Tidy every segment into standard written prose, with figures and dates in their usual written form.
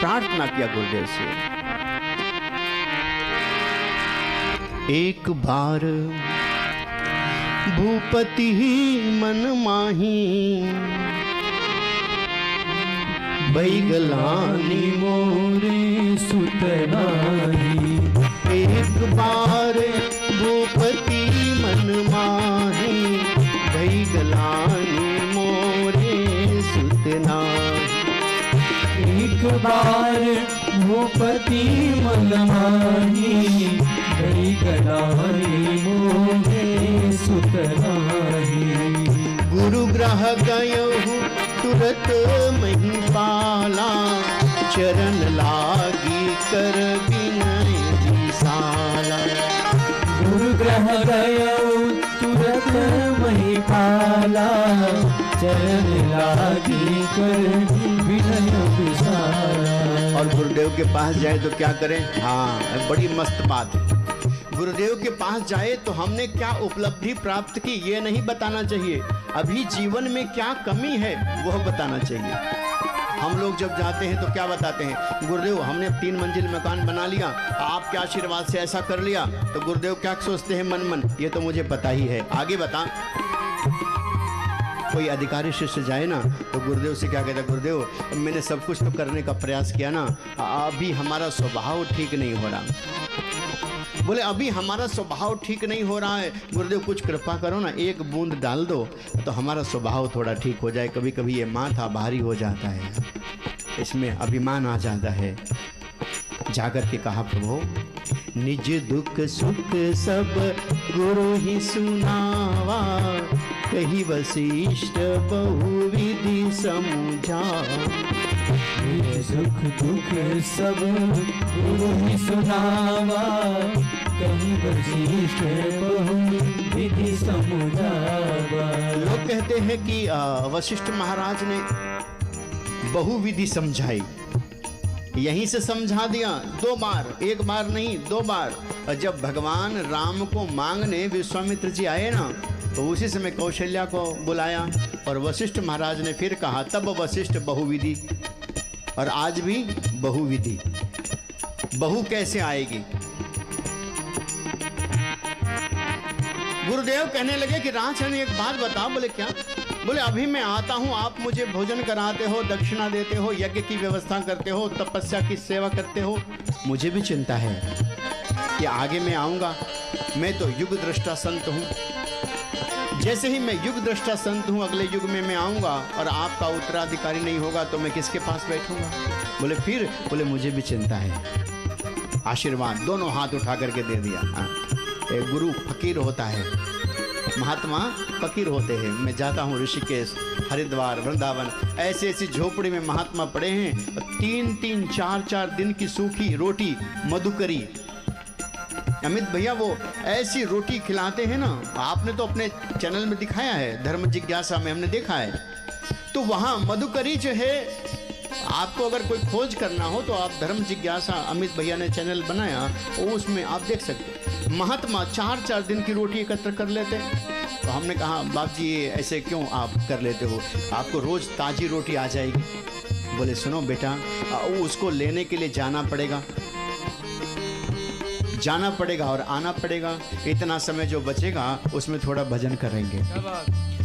प्रार्थना किया गुरुदेव से। एक बार भूपति ही मन माही, बैगलानी मोरे सुतनाही। एक बार भूपति मन माही, बैगलानी मोरे सुतनाही। एक बार भूपति मन माही, बैगलानी मोरे सुतनाही। गुरु ग्रह गयहु तुरत महिपाला, चरण लागी कर विनय विशाला। गुरु ग्रह गयहु तुरत महिपाला, चरण लागी कर विनय विशाला। और गुरुदेव के पास जाए तो क्या करें? हाँ, बड़ी मस्त बात है। गुरुदेव के पास जाए तो हमने क्या उपलब्धि प्राप्त की ये नहीं बताना चाहिए, अभी जीवन में क्या कमी है वह बताना चाहिए। हम लोग जब जाते हैं तो क्या बताते हैं? गुरुदेव हमने 3 मंजिल मकान बना लिया, आपके आशीर्वाद से ऐसा कर लिया। तो गुरुदेव क्या सोचते हैं मन मन? ये तो मुझे पता ही है, आगे बता। कोई अधिकारी शिष्य जाए ना तो गुरुदेव से क्या कहता? गुरुदेव मैंने सब कुछ तो करने का प्रयास किया ना, अभी हमारा स्वभाव ठीक नहीं हो रहा। बोले अभी हमारा स्वभाव ठीक नहीं हो रहा है, गुरुदेव कुछ कृपा करो ना, एक बूंद डाल दो तो हमारा स्वभाव थोड़ा ठीक हो जाए। कभी कभी ये माथा भारी हो जाता है, इसमें अभिमान आ जाता है। जाकर के कहा प्रभु निज दुख सुख सब गुरु ही सुनावा, कही वशिष्ठ बहुविधि समझावा। सुख दुख सब गुरु ही सुनावा, कहीं वशिष्ठ बहुविधि समझावा। लोग कहते हैं कि वशिष्ठ महाराज ने बहुविधि समझाई, यहीं से समझा दिया 2 बार, 1 बार नहीं 2 बार। जब भगवान राम को मांगने विश्वामित्र जी आए ना तो उसी समय कौशल्या को बुलाया और वशिष्ठ महाराज ने फिर कहा, तब वशिष्ठ बहुविधि। और आज भी बहुविधि। बहु कैसे आएगी? गुरुदेव कहने लगे कि राजन एक बात बताओ। बोले क्या? बोले अभी मैं आता हूं, आप मुझे भोजन कराते हो, दक्षिणा देते हो, यज्ञ की व्यवस्था करते हो, तपस्या की सेवा करते हो। मुझे भी चिंता है कि आगे मैं आऊंगा, मैं तो युग दृष्टा संत हूं। जैसे ही मैं युग दृष्टा संत हूं, अगले युग में मैं आऊंगा और आपका उत्तराधिकारी नहीं होगा तो मैं किसके पास बैठूंगा? बोले फिर? बोले मुझे भी चिंता है। आशीर्वाद दोनों हाथ उठा करके दे दिया। एक गुरु फकीर होता है, महात्मा फकीर होते हैं। मैं जाता हूँ ऋषिकेश, हरिद्वार, वृंदावन, ऐसी ऐसी झोपड़ी में महात्मा पड़े हैं। 3-3, 4-4 दिन की सूखी रोटी, मधुकरी। अमित भैया वो ऐसी रोटी खिलाते हैं ना, आपने तो अपने चैनल में दिखाया है, धर्म जिज्ञासा में हमने देखा है। तो वहाँ मधुकरी जो है, आपको अगर कोई खोज करना हो तो आप धर्म जिज्ञासा अमित भैया ने चैनल बनाया, उसमें आप देख सकते। महात्मा 4-4 दिन की रोटी एकत्र कर लेते हैं। तो हमने कहा बाप जी ये ऐसे क्यों आप कर लेते हो, आपको रोज ताजी रोटी आ जाएगी। बोले सुनो बेटा, उसको लेने के लिए जाना पड़ेगा और आना पड़ेगा। इतना समय जो बचेगा उसमें थोड़ा भजन करेंगे।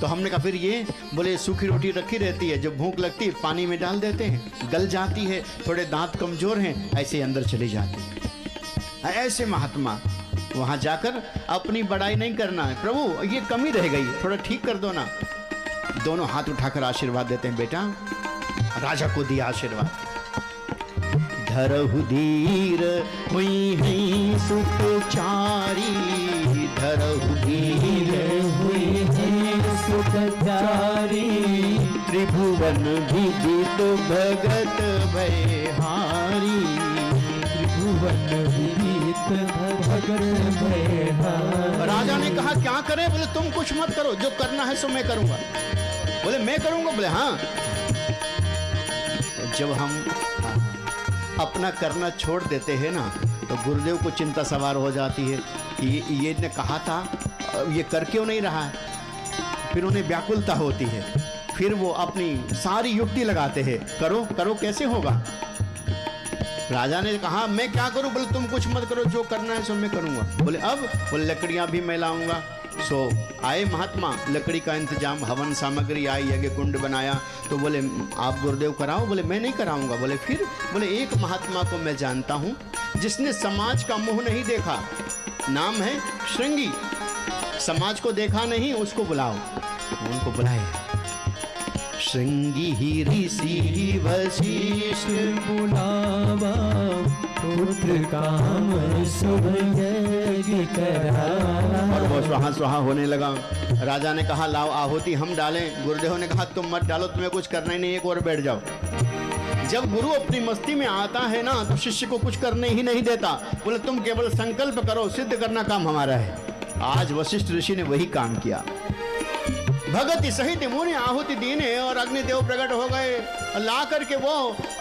तो हमने कहा फिर ये? बोले सूखी रोटी रखी रहती है, जब भूख लगती है पानी में डाल देते हैं, गल जाती है, थोड़े दांत कमजोर हैं, ऐसे अंदर चली जाती है। ऐसे महात्मा वहां जाकर अपनी बड़ाई नहीं करना है, प्रभु ये कमी रह गई, थोड़ा ठीक कर दो ना। दोनों हाथ उठाकर आशीर्वाद देते हैं। बेटा राजा को दिया आशीर्वाद। धरहु धीर हुई है सुखचारी, धरहु धीर हुई है सुखचारी, त्रिभुवन विदित भगत भयहारी, त्रिभुवन विदित भगत भयहारी। राजा ने कहा क्या करें? बोले तुम कुछ मत करो, जो करना है सो मैं करूंगा। बोले मैं करूंगा? बोले हाँ। जब हम अपना करना छोड़ देते हैं ना तो गुरुदेव को चिंता सवार हो जाती है, ये ने कहा था, ये कर क्यों नहीं रहा है? फिर उन्हें व्याकुलता होती है, फिर वो अपनी सारी युक्ति लगाते हैं, करो करो कैसे होगा। राजा ने कहा मैं क्या करूं? बोले तुम कुछ मत करो, जो करना है सो मैं करूंगा। बोले अब? बोले लकड़ियां भी मैं लाऊंगा। सो आए महात्मा, लकड़ी का इंतजाम, हवन सामग्री आई, यज्ञ कुंड बनाया। तो बोले आप गुरुदेव कराओ। बोले मैं नहीं कराऊंगा। बोले फिर? बोले एक महात्मा को मैं जानता हूं जिसने समाज का मुंह नहीं देखा, नाम है श्रृंगी। समाज को देखा नहीं, उसको बुलाओ। उनको बुलाए। श्रृंगी ही ऋषि वशिष्ठ बुलावा, पुत्र काम शुभ यज्ञ करा। और वो स्वाहा स्वाहा होने लगा। राजा ने कहा लाओ आहुति हम डालें। गुरुदेव ने कहा तुम मत डालो, तुम्हें कुछ करना ही नहीं, एक और बैठ जाओ। जब गुरु अपनी मस्ती में आता है ना तो शिष्य को कुछ करने ही नहीं देता। बोले तुम केवल संकल्प करो, सिद्ध करना काम हमारा है। आज वशिष्ठ ऋषि ने वही काम किया। भगति सहित मुनि आहुति दीने और अग्निदेव प्रकट हो गए। ला करके वो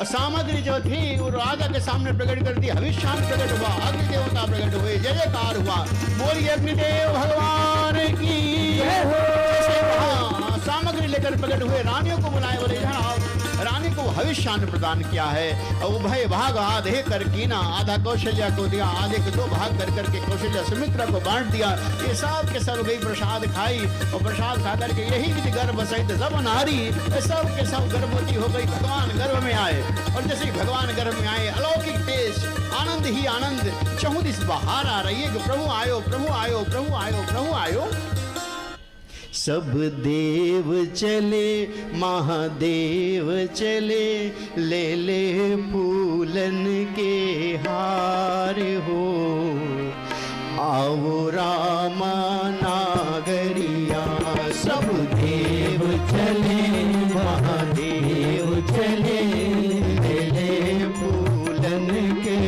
सामग्री जो थी वो राजा के सामने प्रकट कर दी। हविष्यान प्रकट हुआ, अग्निदेवता प्रकट हुए, जय जयकार हुआ। बोलिए अग्निदेव भगवान की जय हो। सामग्री लेकर प्रकट हुए, रानियों को बुलाए। बोले यहाँ रानी को हविष्यान प्रदान किया है। उभय भाग आधे कर कीना, आधा कौशल्या को दिया, आधे के दो भाग कर करके कौशल्या सुमित्रा को बांट दिया। ये सब के सब गई प्रसाद खाई और प्रसाद खा करके यही विधि गर्भ सहित सब नारी सब के सब गर्भवती हो गई। भगवान गर्भ में आए और जैसे ही भगवान गर्भ में आए अलौकिक देश, आनंद ही आनंद, चहुदिस बहार आ रही है कि प्रभु आयो, प्रभु आयो, प्रभु आयो, प्रभु आयो। सब देव चले, महादेव चले, ले ले फूलन के हार हो। आओ रामा नागरिया, सब देव चले, महादेव चले, ले ले फूलन के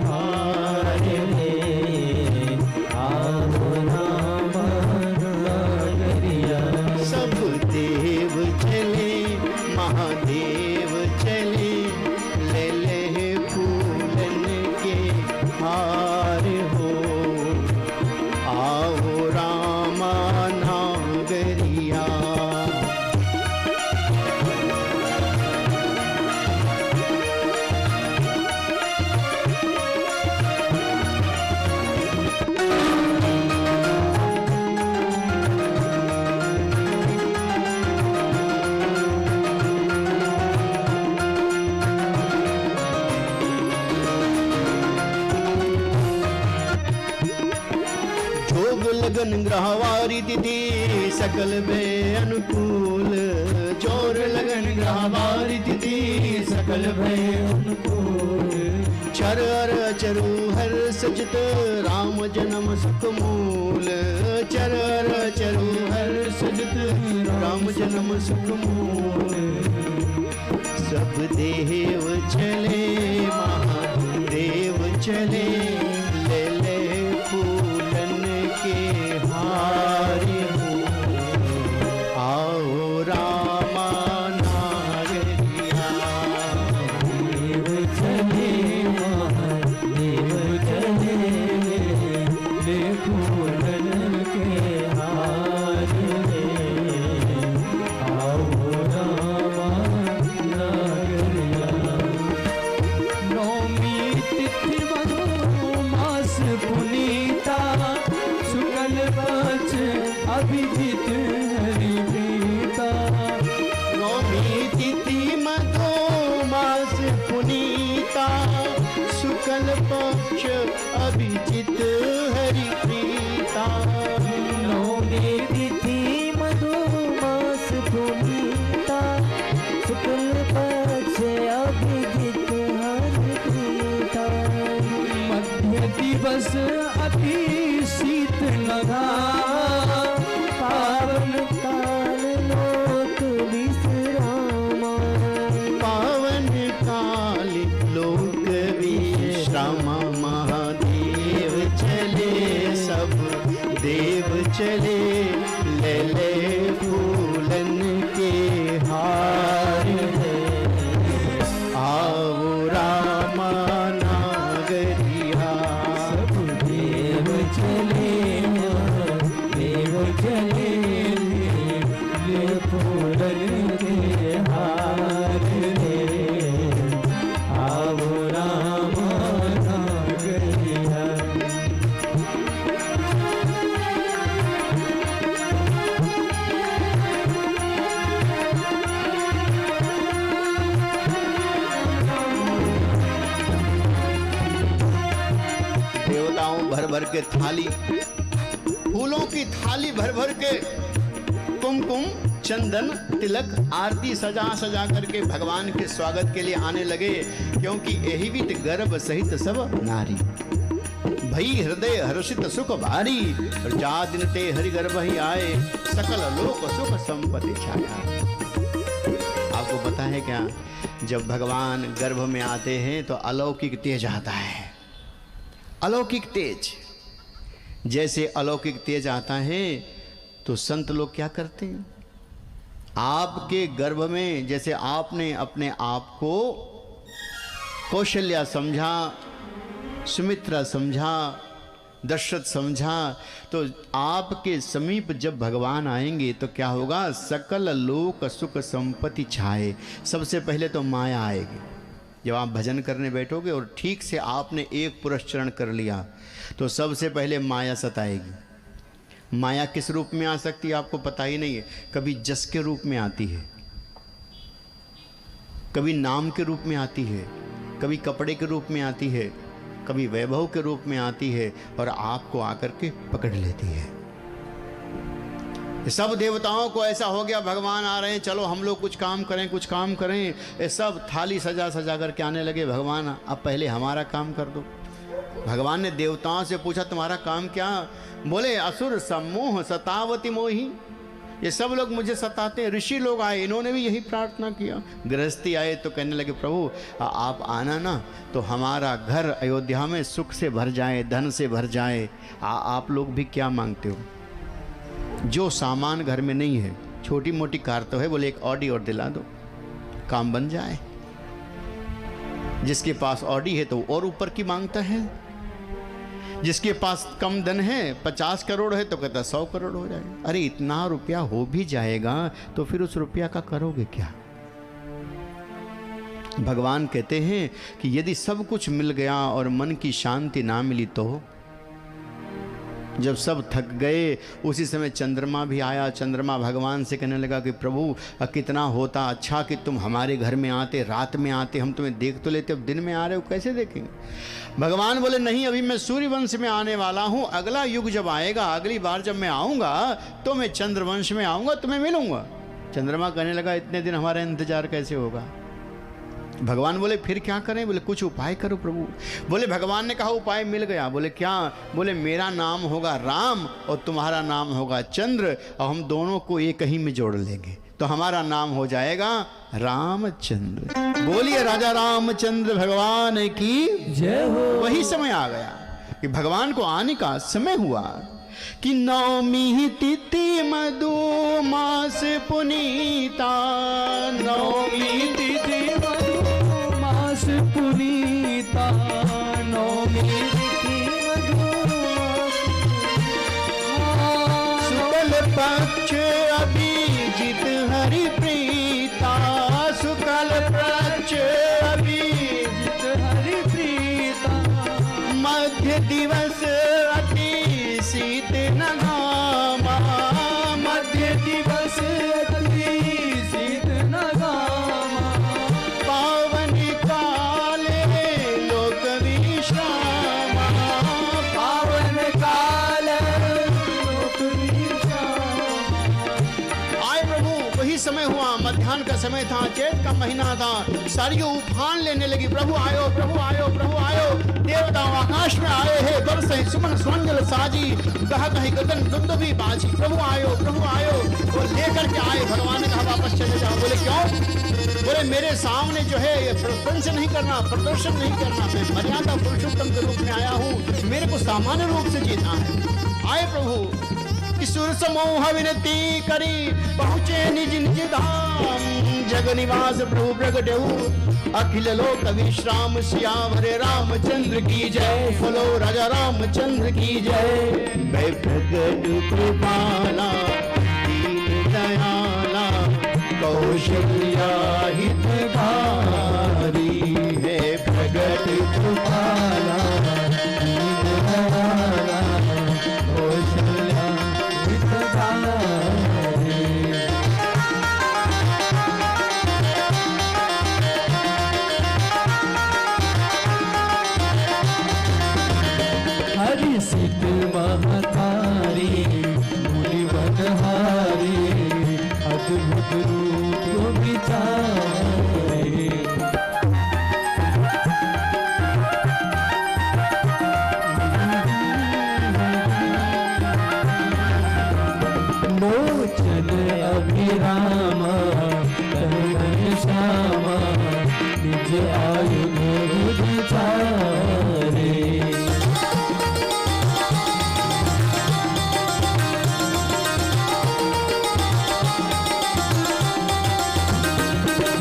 हार हो। आओ रामा नागरिया, सब देव चले, महादेव चले, ले ले फूलन के हार हो। आओ रामा नागरिया। लगन ग्रहवारी तिथि सकल भय अनुकूल। जोर लगन ग्रहवारी तिथि सकल भय अनुकूल। चर अर चरु हर सचित, राम जन्म सुख मूल। चर अर चरु हर सचित, राम जन्म सुख मूल। सब देव चले, महादेव चले, ले ले फूलन के हार हो। आओ रामा नागरिया। देव चले, महादेव चले, ले फूलन के हार ले। आओ रामा नागरिया। नौमी तिथि मधु मास पुनीता, शुक्ल पक्ष अभिजित हरि प्रीता। नौमी तिथि मधु मास पुनीता, शुक्ल पक्ष अभिजित हरि प्रीता। नौमी तिथि मधु मास पुनीता, शुक्ल पक्ष अभिजित हरि प्रीता। मध्य दिवस अति शीत लगा, पावन काल लोक विश्रामा। पावन काल लोक विश्रामा। महादेव चले, सब देव चले, ले ले फूलन के हार है। आओ रामा नागरिया। सब देव चले, देव चले, ले फूलन के हार ले। आओ राम भर भर के थाली, फूलों की थाली भर भर के कुमकुम चंदन तिलक आरती सजा सजा करके भगवान के स्वागत के लिए आने लगे, क्योंकि यही भी गर्भ सहित सब नारी, भई हृदय हर्षित सुख भारी, और जा दिन ते हरि गर्भ ही आए, सकल लोक सुख संपत्ति छाया। आपको पता है क्या, जब भगवान गर्भ में आते हैं तो अलौकिक तेज आता है, अलौकिक तेज। जैसे अलौकिक तेज आता है तो संत लोग क्या करते हैं, आपके गर्भ में जैसे आपने अपने आप को कौशल्या समझा, सुमित्रा समझा, दशरथ समझा, तो आपके समीप जब भगवान आएंगे तो क्या होगा, सकल लोक सुख संपत्ति छाए। सबसे पहले तो माया आएगी। जब आप भजन करने बैठोगे और ठीक से आपने एक पुरस्चरण कर लिया तो सबसे पहले माया सताएगी। माया किस रूप में आ सकती है आपको पता ही नहीं है। कभी जस के रूप में आती है, कभी नाम के रूप में आती है, कभी कपड़े के रूप में आती है, कभी वैभव के रूप में आती है और आपको आकर के पकड़ लेती है। सब देवताओं को ऐसा हो गया, भगवान आ रहे हैं, चलो हम लोग कुछ काम करें, कुछ काम करें। ये सब थाली सजा सजा करके आने लगे, भगवान अब पहले हमारा काम कर दो। भगवान ने देवताओं से पूछा तुम्हारा काम क्या? बोले असुर सम्मोह सतावती मोही, ये सब लोग मुझे सताते हैं। ऋषि लोग आए, इन्होंने भी यही प्रार्थना किया। गृहस्थी आए तो कहने लगे प्रभु आप आना ना तो हमारा घर अयोध्या में सुख से भर जाए, धन से भर जाए। आप लोग भी क्या मांगते हो? जो सामान घर में नहीं है, छोटी मोटी कार तो है, बोले एक ऑडी और दिला दो, काम बन जाए। जिसके पास ऑडी है तो और ऊपर की मांगता है, जिसके पास कम धन है 50 करोड़ है तो कहता 100 करोड़ हो जाएगा। अरे इतना रुपया हो भी जाएगा तो फिर उस रुपया का करोगे क्या? भगवान कहते हैं कि यदि सब कुछ मिल गया और मन की शांति ना मिली तो जब सब थक गए उसी समय चंद्रमा भी आया। चंद्रमा भगवान से कहने लगा कि प्रभु कितना होता अच्छा कि तुम हमारे घर में आते, रात में आते, हम तुम्हें देख तो लेते, अब दिन में आ रहे हो, कैसे देखेंगे? भगवान बोले नहीं, अभी मैं सूर्यवंश में आने वाला हूँ, अगला युग जब आएगा, अगली बार जब मैं आऊँगा तो मैं चंद्रवंश में आऊँगा, तुम्हें मिलूँगा। चंद्रमा कहने लगा इतने दिन हमारा इंतजार कैसे होगा? भगवान बोले फिर क्या करें? बोले कुछ उपाय करो प्रभु। बोले भगवान ने कहा उपाय मिल गया। बोले क्या? बोले मेरा नाम होगा राम और तुम्हारा नाम होगा चंद्र, और हम दोनों को एक ही में जोड़ लेंगे तो हमारा नाम हो जाएगा रामचंद्र। बोलिए राजा रामचंद्र भगवान की जय हो। वही समय आ गया कि भगवान को आने का समय हुआ कि नवमी तिथि मधु मास पुनीता, नवमी तिथि मधु मास पुनीता, नवमी तिथि मधु शुक्ल पक्ष अभिजित हरि प्रीता, शुक्ल पक्ष अभिजित हरि प्रीता, मध्य दिवस अति शीत नगामा, मध्य दिवस अति शीत नगामा, पावन काले लोक विश्रामा, पावन काल लोक विश्रामा। आए प्रभु, वही समय हुआ, मध्याह्न का समय था, चैत का महीना था, सारियों उफान लेने लगी। प्रभु आयो, प्रभु आयो, प्रभु आयो। देवता आकाश में आए हैं, बरसे सुमन स्वंजल साजी, कहा कहीं गगन दुंदुभी बाजी। प्रभु आयो, प्रभु आयो। वो लेकर के आए। भगवान ने कहा वापस चले जाओ। बोले क्यों? बोले मेरे सामने जो है ये प्रदर्शन नहीं करना, प्रदर्शन नहीं करना, मैं मर्यादा पुरुषोत्तम के रूप में आया हूँ, मेरे को सामान्य रूप से जीना है। आए प्रभु, सुर समूह विनती करी, पहुँचे निज निज धाम, जग निवास प्रभु प्रगटऊ, अखिल लोक विश्राम, सियावर रामचंद्र की जय। बोलो राजा रामचंद्र की जय। मैं प्रगट कृपाला दीन दयाला, कौशल्या हितकारी, है प्रगट कृपाला दीन दयाला, कौशल्या विचारे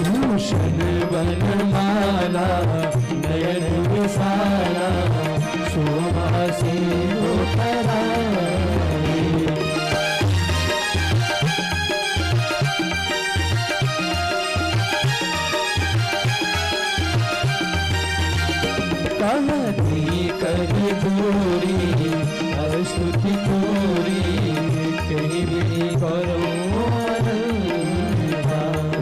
भूषण बनमाला नयन विशाला शोभा से उतराए कहती कर जोरी अस्तुति तोरी कहीं भी करो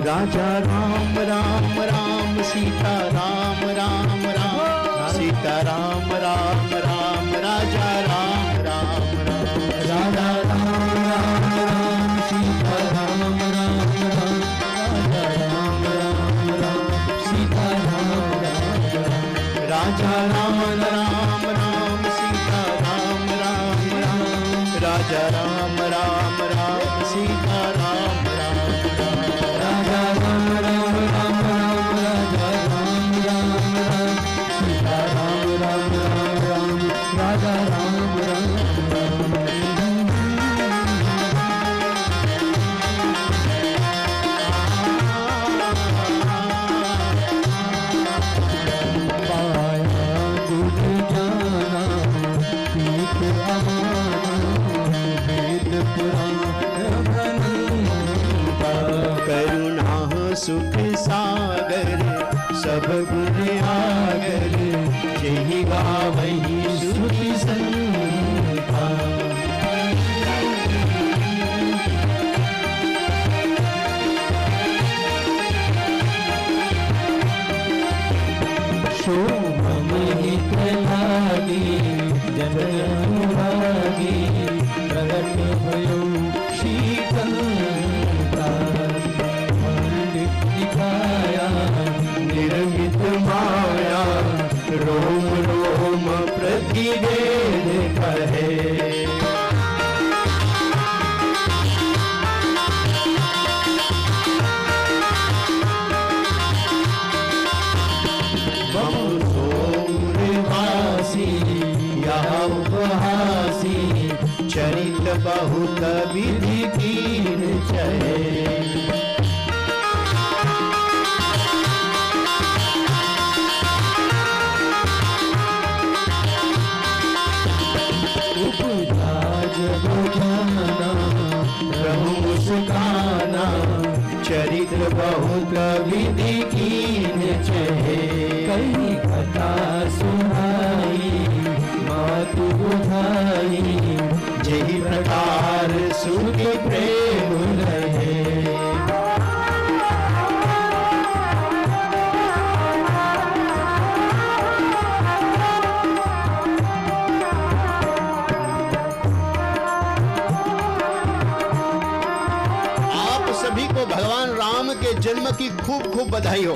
राजा राम राम राम सीता राम राम राम सीता राम राम राम राजा राम राम राम राजा राम राम राम सीता राम राम राम राजा राम राम राम सीता राम राम राम राजा राम राम राम सीता राम राम राम राजा राम राम राम सीता राम राम राम राजा राम राम राम राम राजा राम राम राम सीता राम राम राम राम राजा राम राम राम पाया गुण जाना पीत अमाना वेद पुराण भनता करुणा सुख सागर सब गुण आगर यही गावही सुखी संता शोभमहित लागी जन अनुरागी प्रगट भयो शीतलता पंडित दिखाया निर्मित माया रोम रोम प्रतिवेद कहे बहुसौरवासी यहाँ उपहासी चरित बहुत विधि कीन चहे उपजा जब जाना प्रभु मुस्काना चरित्र बहुत विधि कीन चहे कई कथा सुनाई मातु बुझाई यही प्रकार सुख प्रेम रहे आप सभी को भगवान राम के जन्म की खूब खूब बधाई हो।